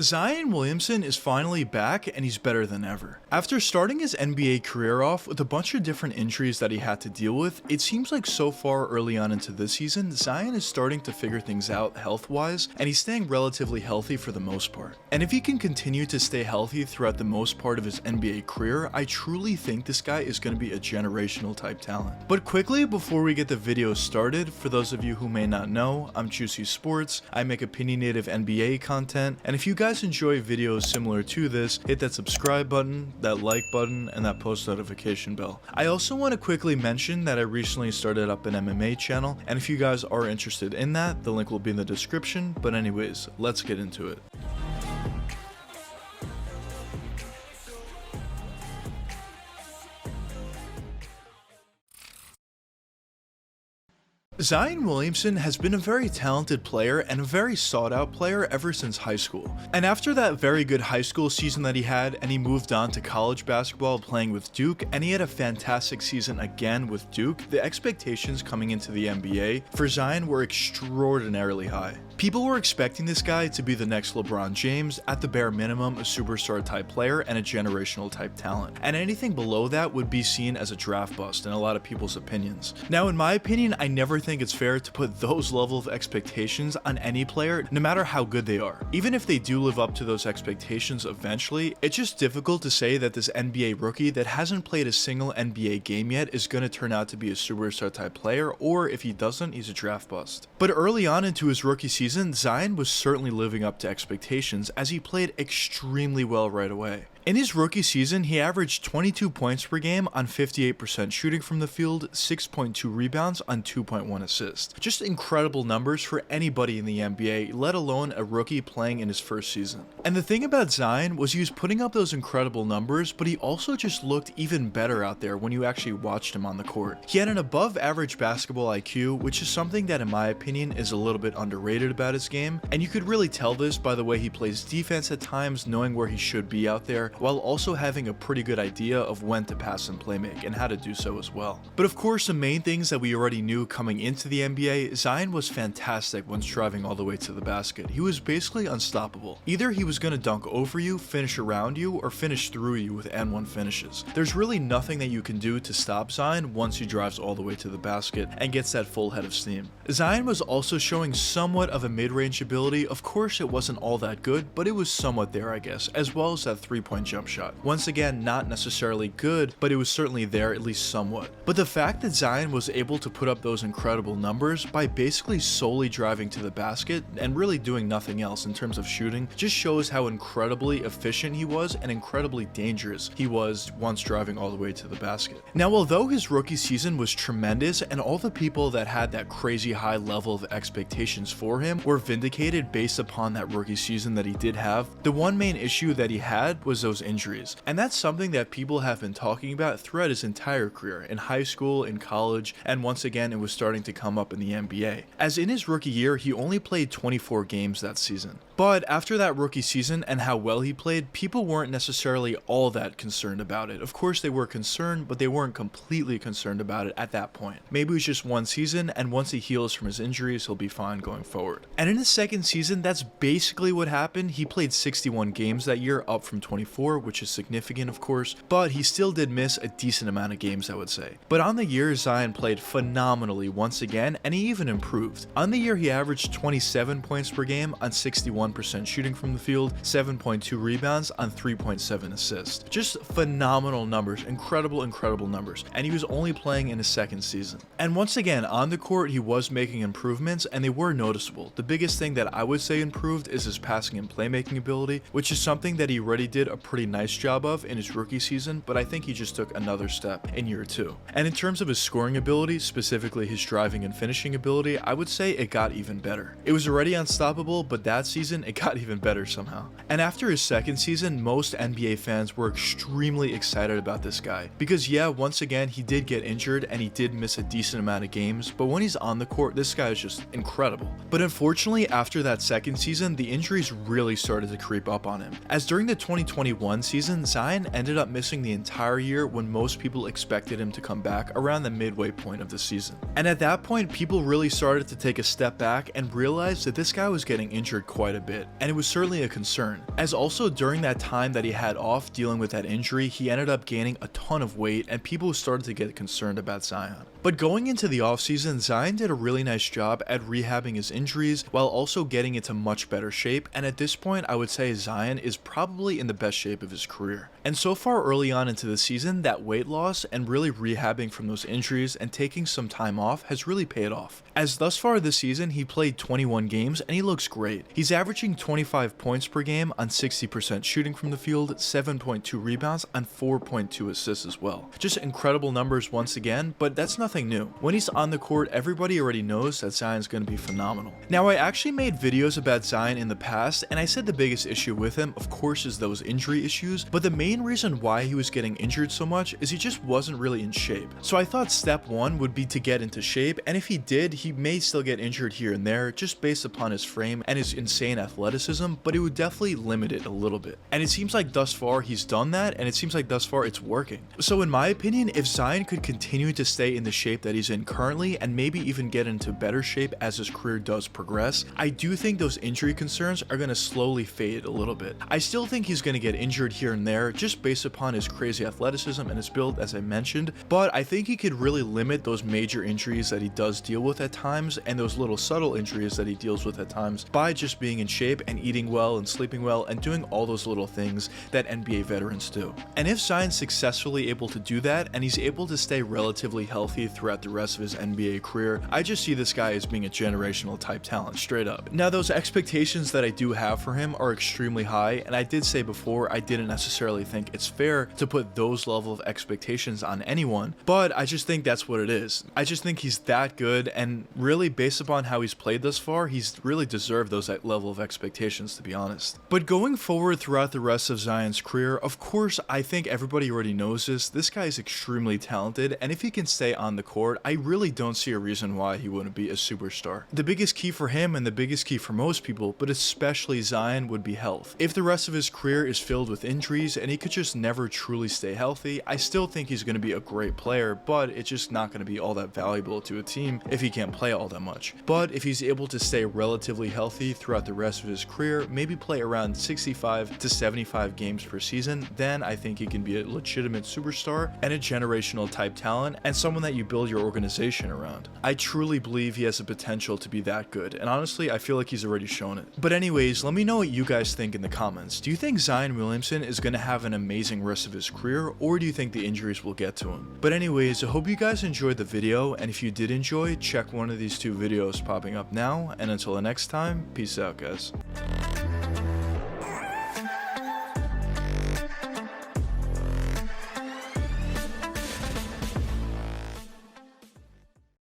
Zion Williamson is finally back and he's better than ever. After starting his NBA career off with a bunch of different injuries that he had to deal with, it seems like so far early on into this season, Zion is starting to figure things out health-wise, and he's staying relatively healthy for the most part. And if he can continue to stay healthy throughout the most part of his NBA career, I truly think this guy is going to be a generational type talent. But quickly, before we get the video started, for those of you who may not know, I'm Juicy Sports, I make opinionative NBA content, and if you guys enjoy videos similar to this, hit that subscribe button, that like button, and that post notification bell. I also want to quickly mention that I recently started up an MMA channel, and if you guys are interested in that, the link will be in the description. But anyways, let's get into it. Zion Williamson has been a very talented player and a very sought out player ever since high school. And after that very good high school season that he had, and he moved on to college basketball playing with Duke, and he had a fantastic season again with Duke, the expectations coming into the NBA for Zion were extraordinarily high. People were expecting this guy to be the next LeBron James, at the bare minimum a superstar type player and a generational type talent. And anything below that would be seen as a draft bust in a lot of people's opinions. Now in my opinion, I never think it's fair to put those level of expectations on any player, no matter how good they are. Even if they do live up to those expectations eventually, it's just difficult to say that this NBA rookie that hasn't played a single NBA game yet is going to turn out to be a superstar type player, or if he doesn't, he's a draft bust. But early on into his rookie season, Zion was certainly living up to expectations as he played extremely well right away. In his rookie season, he averaged 22 points per game on 58% shooting from the field, 6.2 rebounds on 2.1 assists. Just incredible numbers for anybody in the NBA, let alone a rookie playing in his first season. And the thing about Zion was he was putting up those incredible numbers, but he also just looked even better out there when you actually watched him on the court. He had an above average basketball IQ, which is something that in my opinion is a little bit underrated about his game, and you could really tell this by the way he plays defense at times, knowing where he should be out there, while also having a pretty good idea of when to pass and playmake and how to do so as well. But of course, the main things that we already knew coming into the NBA, Zion was fantastic once driving all the way to the basket. He was basically unstoppable. Either he was going to dunk over you, finish around you, or finish through you with N1 finishes. There's really nothing that you can do to stop Zion once he drives all the way to the basket and gets that full head of steam. Zion was also showing somewhat of a mid-range ability. Of course, it wasn't all that good, but it was somewhat there, I guess, as well as that three-point jump shot. Once again, not necessarily good, but it was certainly there, at least somewhat. But the fact that Zion was able to put up those incredible numbers by basically solely driving to the basket and really doing nothing else in terms of shooting just shows how incredibly efficient he was and incredibly dangerous he was once driving all the way to the basket. Now, although his rookie season was tremendous and all the people that had that crazy high level of expectations for him were vindicated based upon that rookie season that he did have, the one main issue that he had was those injuries. And that's something that people have been talking about throughout his entire career, in high school, in college, and once again it was starting to come up in the NBA. As in his rookie year, he only played 24 games that season. But after that rookie season and how well he played, people weren't necessarily all that concerned about it. Of course they were concerned, but they weren't completely concerned about it at that point. Maybe it was just one season, and once he heals from his injuries, he'll be fine going forward. And in his second season, that's basically what happened. He played 61 games that year, up from 24, which is significant of course, but he still did miss a decent amount of games, I would say. But on the year, Zion played phenomenally once again, and he even improved. On the year, he averaged 27 points per game on 61% shooting from the field, 7.2 rebounds on 3.7 assists. Just phenomenal numbers, incredible numbers, and he was only playing in his second season. And once again, on the court, he was making improvements, and they were noticeable. The biggest thing that I would say improved is his passing and playmaking ability, which is something that he already did a pretty nice job of in his rookie season, but I think he just took another step in year two. And in terms of his scoring ability, specifically his driving and finishing ability, I would say it got even better. It was already unstoppable, but that season it got even better somehow. And after his second season, most NBA fans were extremely excited about this guy because yeah, once again he did get injured and he did miss a decent amount of games, but when he's on the court, this guy is just incredible. But unfortunately, after that second season, the injuries really started to creep up on him, as during the 2021 season, Zion ended up missing the entire year when most people expected him to come back around the midway point of the season. And at that point, people really started to take a step back and realize that this guy was getting injured quite a bit, and it was certainly a concern, as also during that time that he had off dealing with that injury, he ended up gaining a ton of weight and people started to get concerned about Zion. But going into the offseason, Zion did a really nice job at rehabbing his injuries while also getting into much better shape, and at this point I would say Zion is probably in the best shape of his career. And so far early on into the season, that weight loss and really rehabbing from those injuries and taking some time off has really paid off. As thus far this season, he played 21 games and he looks great. He's averaging 25 points per game on 60% shooting from the field, 7.2 rebounds on 4.2 assists as well. Just incredible numbers once again, but that's nothing new. When he's on the court, everybody already knows that Zion's going to be phenomenal. Now, I actually made videos about Zion in the past, and I said the biggest issue with him, of course, is those injury issues, but the main reason why he was getting injured so much is he just wasn't really in shape. So I thought step one would be to get into shape, and if he did, he may still get injured here and there just based upon his frame and his insane athleticism, but it would definitely limit it a little bit. And it seems like thus far he's done that, and it seems like thus far it's working. So in my opinion, if Zion could continue to stay in the shape that he's in currently and maybe even get into better shape as his career does progress, I do think those injury concerns are going to slowly fade a little bit. I still think he's going to get injured here and there just based upon his crazy athleticism and his build, as I mentioned, but I think he could really limit those major injuries that he does deal with at times and those little subtle injuries that he deals with at times by just being in shape and eating well and sleeping well and doing all those little things that NBA veterans do. And if Zion's successfully able to do that and he's able to stay relatively healthy throughout the rest of his NBA career, I just see this guy as being a generational type talent, straight up. Now, those expectations that I do have for him are extremely high, and I did say before I didn't necessarily think it's fair to put those level of expectations on anyone, but I just think that's what it is. I just think he's that good, and really based upon how he's played thus far, he's really deserved those level of expectations, to be honest. But going forward throughout the rest of Zion's career, of course, I think everybody already knows this guy is extremely talented, and if he can stay on the court, I really don't see a reason why he wouldn't be a superstar. The biggest key for him and the biggest key for most people, but especially Zion, would be health. If the rest of his career is filled with injuries and he could just never truly stay healthy, I still think he's going to be a great player, but it's just not going to be all that valuable to a team if he can't play all that much. But if he's able to stay relatively healthy throughout the rest of his career, maybe play around 65 to 75 games per season, then I think he can be a legitimate superstar and a generational type talent and someone that you build your organization around. I truly believe he has the potential to be that good, and honestly, I feel like he's already shown it. But anyways, let me know what you guys think in the comments. Do you think Zion Williamson is going to have an amazing rest of his career, or do you think the injuries will get to him? But anyways, I hope you guys enjoyed the video, and if you did enjoy, check one of these two videos popping up now, and until the next time, peace out, guys.